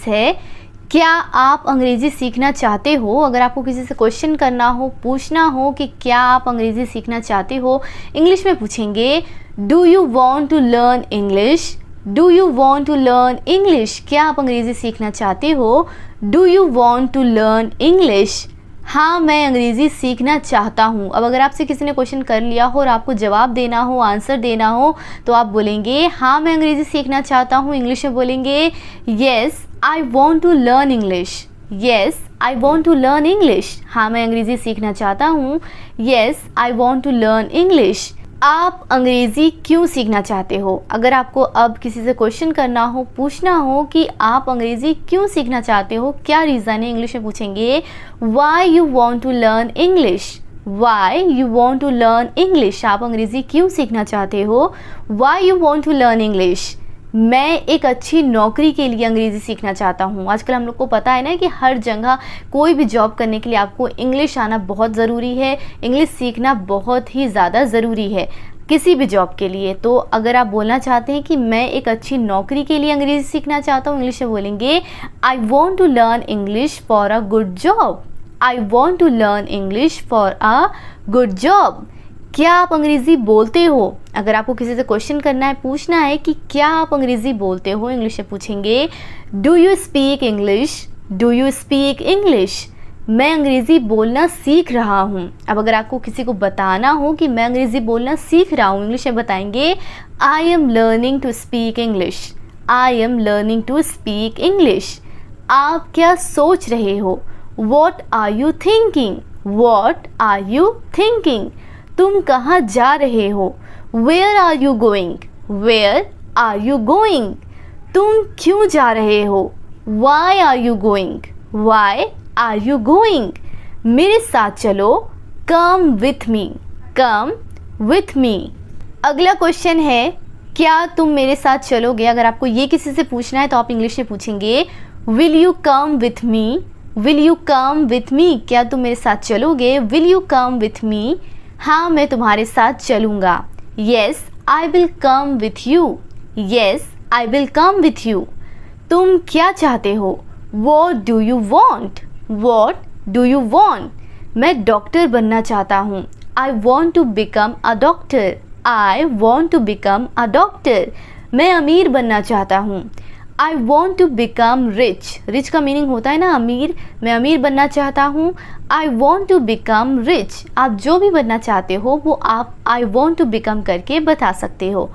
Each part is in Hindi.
सेंटेंस है, क्या आप अंग्रेज़ी सीखना चाहते हो। अगर आपको किसी से क्वेश्चन करना हो, पूछना हो कि क्या आप अंग्रेज़ी सीखना चाहते हो, इंग्लिश में पूछेंगे do you want to learn English. Do you want to learn English, क्या आप अंग्रेज़ी सीखना चाहते हो। Do you want to learn English, हाँ मैं अंग्रेज़ी सीखना चाहता हूँ। अब अगर आपसे किसी ने क्वेश्चन कर लिया हो और आपको जवाब देना हो, आंसर देना हो, तो आप बोलेंगे हाँ मैं अंग्रेज़ी सीखना चाहता हूँ। इंग्लिश में बोलेंगे yes I want to learn English. Yes I want to learn English, हाँ मैं अंग्रेज़ी सीखना चाहता हूँ। Yes I want to learn English. आप अंग्रेज़ी क्यों सीखना चाहते हो। अगर आपको अब किसी से क्वेश्चन करना हो, पूछना हो कि आप अंग्रेज़ी क्यों सीखना चाहते हो, क्या रीज़न है, इंग्लिश में पूछेंगे why you want to learn English. Why you want to learn English, आप अंग्रेज़ी क्यों सीखना चाहते हो। Why you want to learn English, मैं एक अच्छी नौकरी के लिए अंग्रेज़ी सीखना चाहता हूँ। आजकल हम लोग को पता है ना कि हर जगह कोई भी जॉब करने के लिए आपको इंग्लिश आना बहुत ज़रूरी है, इंग्लिश सीखना बहुत ही ज़्यादा ज़रूरी है किसी भी जॉब के लिए। तो अगर आप बोलना चाहते हैं कि मैं एक अच्छी नौकरी के लिए अंग्रेज़ी सीखना चाहता हूँ, इंग्लिश में बोलेंगे I want to learn English for a good job. I want to learn English for a good job. क्या आप अंग्रेज़ी बोलते हो। अगर आपको किसी से क्वेश्चन करना है, पूछना है कि क्या आप अंग्रेज़ी बोलते हो, इंग्लिश में पूछेंगे do you speak English. Do you speak English, मैं अंग्रेज़ी बोलना सीख रहा हूँ। अब अगर आपको किसी को बताना हो कि मैं अंग्रेज़ी बोलना सीख रहा हूँ, इंग्लिश में बताएंगे I am learning to speak English. I am learning to speak English. आप क्या सोच रहे हो। What are you thinking. What are you thinking, तुम कहाँ जा रहे हो। Where are you going. Where are you going, तुम क्यों जा रहे हो। Why are you going. Why are you going, मेरे साथ चलो। Come with me. Come with me. अगला क्वेश्चन है क्या तुम मेरे साथ चलोगे। अगर आपको ये किसी से पूछना है तो आप इंग्लिश में पूछेंगे will you come with me. Will you come with me, क्या तुम मेरे साथ चलोगे। Will you come with me, हाँ मैं तुम्हारे साथ चलूँगा। Yes I will come with you. Yes I will come with you, तुम क्या चाहते हो। What do you want. What do you want, मैं डॉक्टर बनना चाहता हूँ। I want to become a doctor. I want to become a doctor, मैं अमीर बनना चाहता हूँ। I want to become rich. Rich का मीनिंग होता है ना अमीर, मैं अमीर बनना चाहता हूँ। I want to become rich, आप जो भी बनना चाहते हो वो आप आई वॉन्ट टू बिकम करके बता सकते हो।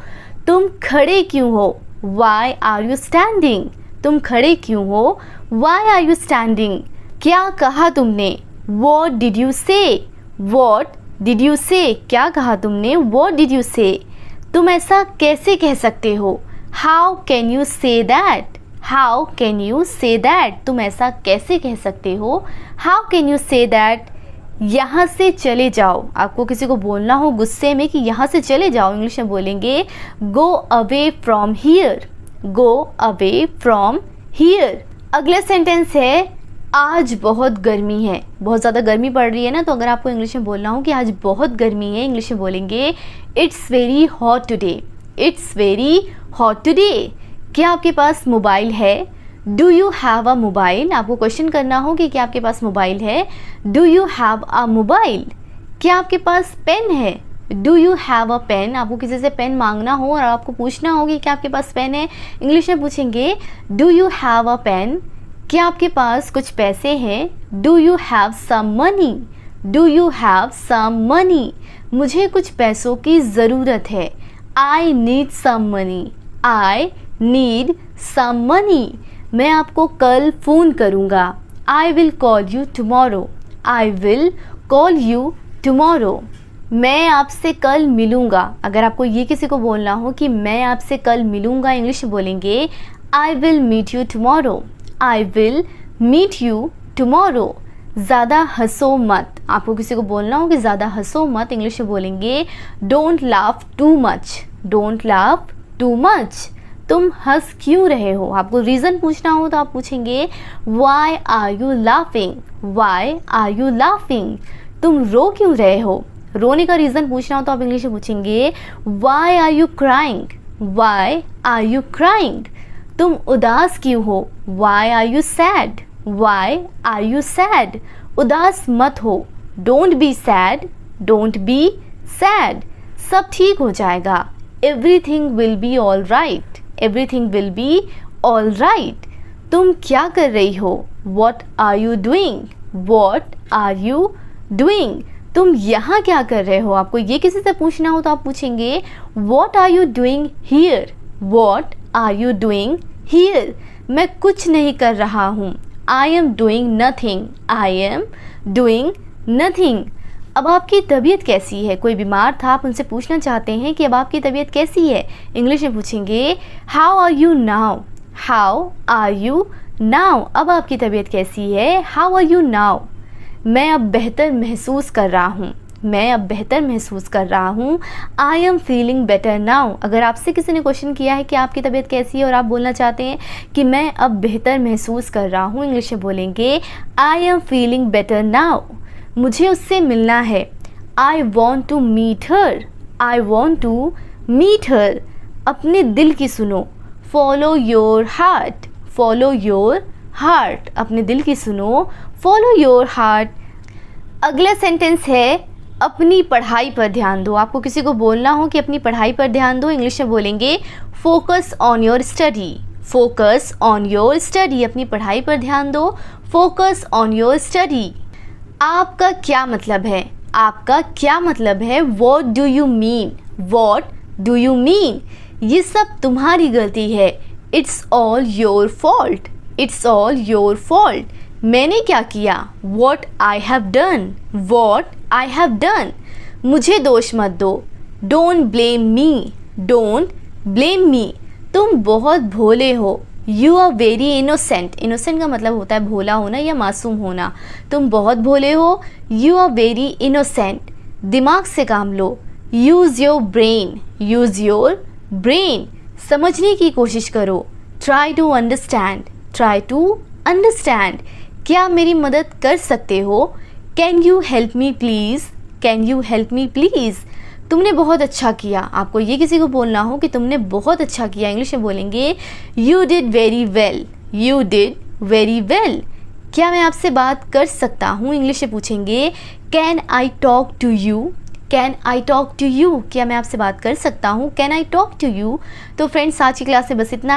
तुम खड़े क्यों हो। वाई आर यू स्टैंडिंग, तुम खड़े क्यों हो। वाई आर यू स्टैंडिंग, क्या कहा तुमने। वॉट डिड यू से। वॉट डिड यू से, क्या कहा तुमने। वॉट डिड यू से, तुम ऐसा कैसे कह सकते हो। How can you say that. How can you say that, तुम ऐसा कैसे कह सकते हो। How can you say that, यहाँ से चले जाओ। आपको किसी को बोलना हो गुस्से में कि यहाँ से चले जाओ, इंग्लिश में बोलेंगे go away from here. Go away from here. अगला सेंटेंस है आज बहुत गर्मी है। बहुत ज़्यादा गर्मी पड़ रही है ना, तो अगर आपको इंग्लिश में बोलना हो कि आज बहुत गर्मी है, इंग्लिश में बोलेंगे it's very hot today. It's very hot today, क्या आपके पास मोबाइल है। Do you have a mobile, आपको क्वेश्चन करना हो कि क्या आपके पास मोबाइल है। Do you have a mobile, क्या आपके पास पेन है। Do you have a pen, आपको किसी से पेन मांगना हो और आपको पूछना हो कि क्या आपके पास पेन है, इंग्लिश में पूछेंगे do you have a pen. क्या आपके पास कुछ पैसे हैं। Do you have some money. Do you have some money, मुझे कुछ पैसों की ज़रूरत है। I need some money. I need some money, मैं आपको कल फ़ोन करूँगा। I will call you tomorrow. I will call you tomorrow, मैं आपसे कल मिलूँगा। अगर आपको ये किसी को बोलना हो कि मैं आपसे कल मिलूँगा, इंग्लिश बोलेंगे I will meet you tomorrow. I will meet you tomorrow. ज़्यादा हंसो मत, आपको किसी को बोलना हो कि ज़्यादा हंसो मत, इंग्लिश में बोलेंगे don't laugh too much. Don't laugh too much, तुम हंस क्यों रहे हो। आपको रीज़न पूछना हो तो आप पूछेंगे why are you laughing. Why are you laughing, तुम रो क्यों रहे हो। रोने का रीज़न पूछना हो तो आप इंग्लिश में पूछेंगे why are you crying. Why are you crying, तुम उदास क्यों हो? Why are you sad? Why are you sad? उदास मत हो। Don't be sad. Don't be sad. सब ठीक हो जाएगा। Everything will be all right. Everything will be all right. तुम क्या कर रही हो? What are you doing? What are you doing? तुम यहाँ क्या कर रहे हो? आपको ये किसी से पूछना हो तो आप पूछेंगे What are you doing here? What are you doing here? मैं कुछ नहीं कर रहा हूँ। I am doing nothing. I am doing nothing. अब आपकी तबीयत कैसी है? कोई बीमार था, आप उनसे पूछना चाहते हैं कि अब आपकी तबीयत कैसी है? इंग्लिश में पूछेंगे How are you now? How are you now? अब आपकी तबीयत कैसी है? How are you now? मैं अब बेहतर महसूस कर रहा हूँ। मैं अब बेहतर महसूस कर रहा हूँ। आई एम फीलिंग बेटर नाउ। अगर आपसे किसी ने क्वेश्चन किया है कि आपकी तबीयत कैसी है और आप बोलना चाहते हैं कि मैं अब बेहतर महसूस कर रहा हूँ, इंग्लिश में बोलेंगे I am feeling better now. मुझे उससे मिलना है। I want to meet her. I want to meet her. अपने दिल की सुनो। Follow your heart. Follow your heart. अपने दिल की सुनो। Follow your heart. अगला सेंटेंस है अपनी पढ़ाई पर ध्यान दो। आपको किसी को बोलना हो कि अपनी पढ़ाई पर ध्यान दो, इंग्लिश में बोलेंगे focus on your study. Focus on your study. अपनी पढ़ाई पर ध्यान दो। Focus on your study. आपका क्या मतलब है? आपका क्या मतलब है? What do you mean? What do you mean? ये सब तुम्हारी गलती है। It's all your fault. It's all your fault. मैंने क्या किया? What I have done. What I have done. मुझे दोष मत दो। Don't blame me. Don't blame me. तुम बहुत भोले हो। You are very innocent. Innocent का मतलब होता है भोला होना या मासूम होना। तुम बहुत भोले हो। You are very innocent. दिमाग से काम लो। Use your brain. Use your brain. समझने की कोशिश करो। Try to understand. Try to understand. क्या मेरी मदद कर सकते हो? Can you help me please? Can you help me please? तुमने बहुत अच्छा किया। आपको ये किसी को बोलना हो कि तुमने बहुत अच्छा किया, इंग्लिश में बोलेंगे you did very well. You did very well. क्या मैं आपसे बात कर सकता हूँ? इंग्लिश में पूछेंगे can I talk to you? Can I talk to you? क्या मैं आपसे बात कर सकता हूँ? Can I talk to you? तो फ्रेंड्स, आज की क्लास से बस इतना।